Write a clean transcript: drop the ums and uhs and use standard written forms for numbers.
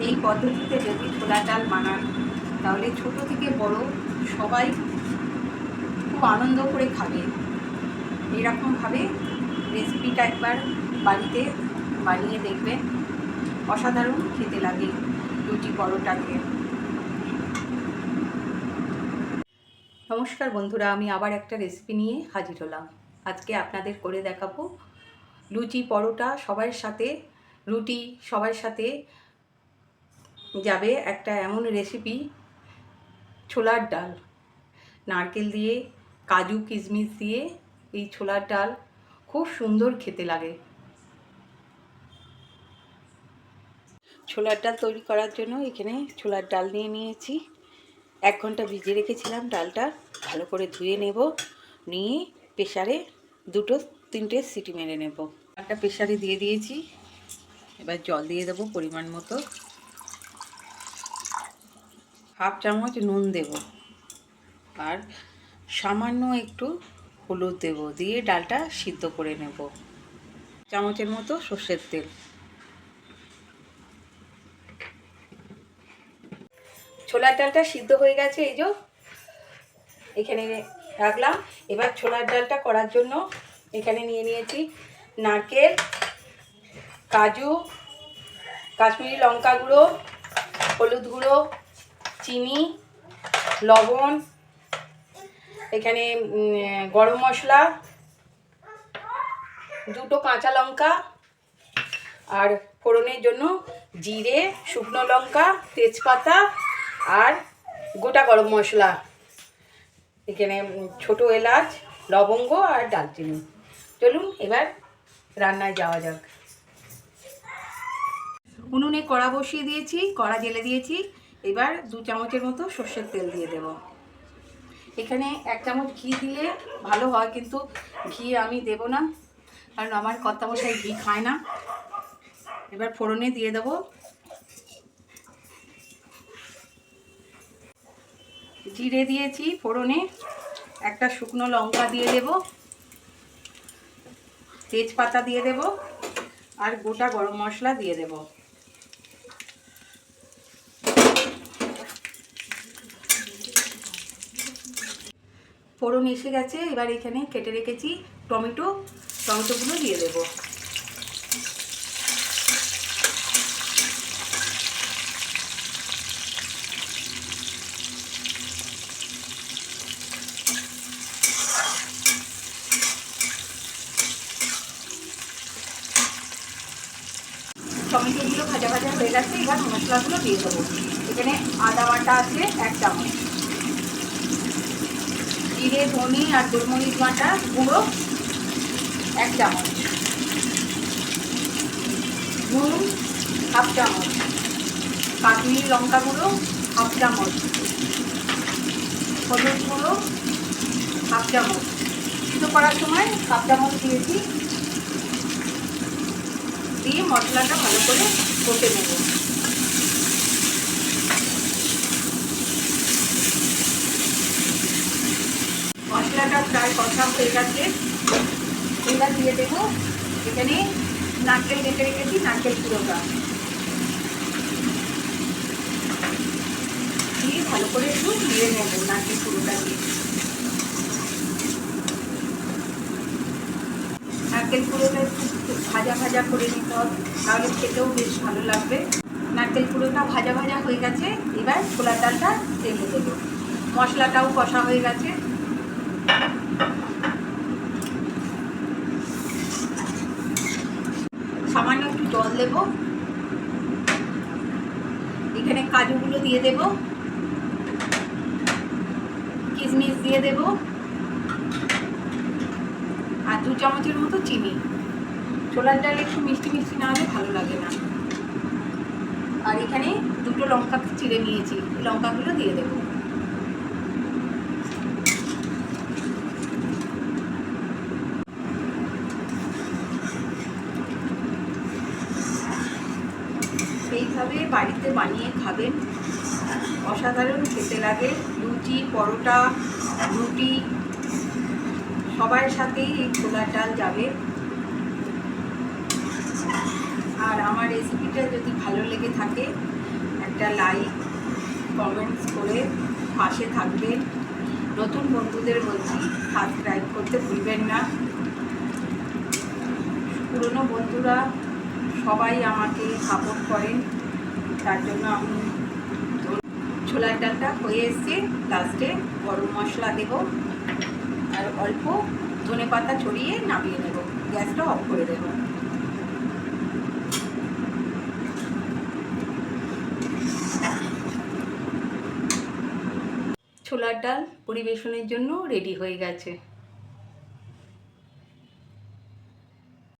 এই পদ্ধতিতে যদি ছোলার ডাল বানান তাহলে ছোট থেকে বড় সবাই খুব আনন্দ করে খাবে। এরকমভাবে রেসিপিটা একবার বাড়িতে বানিয়ে দেখবেন, অসাধারণ খেতে লাগে লুচি পরোটাকে। নমস্কার বন্ধুরা, আমি আবার একটা রেসিপি নিয়ে হাজির হলাম। আজকে আপনাদের করে দেখাবো লুচি পরোটা সবার সাথে, রুটি সবার সাথে যাবে একটা এমন রেসিপি, ছোলার ডাল। নারকেল দিয়ে, কাজু কিশমিশ দিয়ে এই ছোলার ডাল খুব সুন্দর খেতে লাগে। ছোলার ডাল তৈরি করার জন্য এখানে ছোলার ডাল নিয়ে নিয়েছি। 1 ঘন্টা ভিজিয়ে রেখেছিলাম ডালটা, ভালো করে ধুয়ে নেব, নিয়ে প্রেসারে 2-3টে সিটি মেরে নেব। ডালটা প্রেসারে দিয়ে দিয়েছি, এবার জল দিয়ে দেবো পরিমাণ মতো, 1/2 চামচ নুন দেব, আর সামান্য একটু হলুদ দেব, দিয়ে ডালটা সিদ্ধ করে নেব। 1 চামচের মতো সর্ষের তেল। ছোলার ডালটা সিদ্ধ হয়ে গেছে, এই যে এখানে রাখলাম। এবার ছোলার ডালটা করার জন্য এখানে নিয়ে নিয়েছি নারকেল, কাজু, কাশ্মীরি লঙ্কা গুঁড়ো, হলুদ গুঁড়ো, চিনি, লবণ, এখানে গরম মশলা, 2টো কাঁচা লঙ্কা, আর ফোড়নের জন্য জিরে, শুকনো লঙ্কা, তেজপাতা আর গোটা গরম মশলা, এখানে ছোট এলাচ, লবঙ্গ আর দারচিনি। চলুন এবার রান্নায় যাওয়া যাক। উনুনে কড়া বসিয়ে দিয়েছি, কড়া জেলে দিয়েছি। এবার 2 চামচের মতো সর্ষের তেল দিয়ে দেব। এখানে 1 চামচ ঘি দিলে ভালো হয়, কিন্তু ঘি আমি দেব না, কারণ আমার কর্তামশাই ঘি খায় না। এবার ফোড়নে দিয়ে দেব জিরে দিয়েছি, ফোড়নে একটা শুকনো লঙ্কা দিয়ে দেব, তেজপাতা দিয়ে দেব, আর গোটা গরম মশলা দিয়ে দেব। ফোড়ন এসে গেছে, এবার এখানে কেটে রেখেছি টমেটোগুলো দিয়ে দেব। টমেটোগুলো ভাজা ভাজা হয়ে গেছে, এবার মশলাগুলো দিয়ে দেবো। এখানে আদা বাটা আছে 1 চামচ, জিরে, ধনে আর গোলমরিচ বাটা গুঁড়ো 1 চামচ, নুন 1/2 চামচ, কাশ্মীরি লঙ্কা গুঁড়ো 1/2 চামচ, হলুদ গুঁড়ো 1/2 চামচ। সিদ্ধ করার সময় 1/2 চামচ দিয়েছি, দিয়ে মশলাটা ভালো করে কষে নেব। মশলাটা প্রায় কষা হয়ে গেছে, এবার দিয়ে দেবো এখানে নারকেল বেটে রেখেছি, নারকেল পুরোটা দিয়ে ভালো করে একটু নেড়ে নেব। নারকেল পুরোটা দিয়ে নারকেল পুরোটা একটু ভাজা ভাজা করে নিতে হবে, তাহলে খেতেও বেশ ভালো লাগবে। নারকেল পুরোটা ভাজা ভাজা হয়ে গেছে, এবার ছোলার ডালটা ঢেলে দেবো। মশলাটাও কষা হয়ে গেছে, সামান্য একটু জল দেব। এখানে কাজুগুলো দিয়ে দেব, কিশমিশ দিয়ে দেব, আর 2 চামচের মতো চিনি। ছোলার ডাল একটু মিষ্টি মিষ্টি না হলে ভালো লাগে না। আর এখানে 2টো লঙ্কা চিড়ে নিয়েছি, লঙ্কাগুলো দিয়ে দেব। এইভাবে বাড়িতে বানিয়ে খাবেন, অসাধারণ খেতে লাগে। লুচি, পরোটা, রুটি সবার সাথেই এই ছোলার ডাল যাবে। আর আমার রেসিপিটা যদি ভালো লেগে থাকে একটা লাইক কমেন্টস করে পাশে থাকবেন। নতুন বন্ধুদের বলছি সাবস্ক্রাইব করতে ভুলবেন না। পুরনো বন্ধুরা সবাই আমাকে সাপোর্ট করেন, তার জন্য আমি ছোলার ডালটা হয়ে এসছে। লাস্টে গরম মশলা দেব আর অল্প ধনেপাতা ছড়িয়ে নামিয়ে নেব, গ্যাসটা অফ করে দেব। ছোলার ডাল পরিবেশনের জন্য রেডি হয়ে গেছে।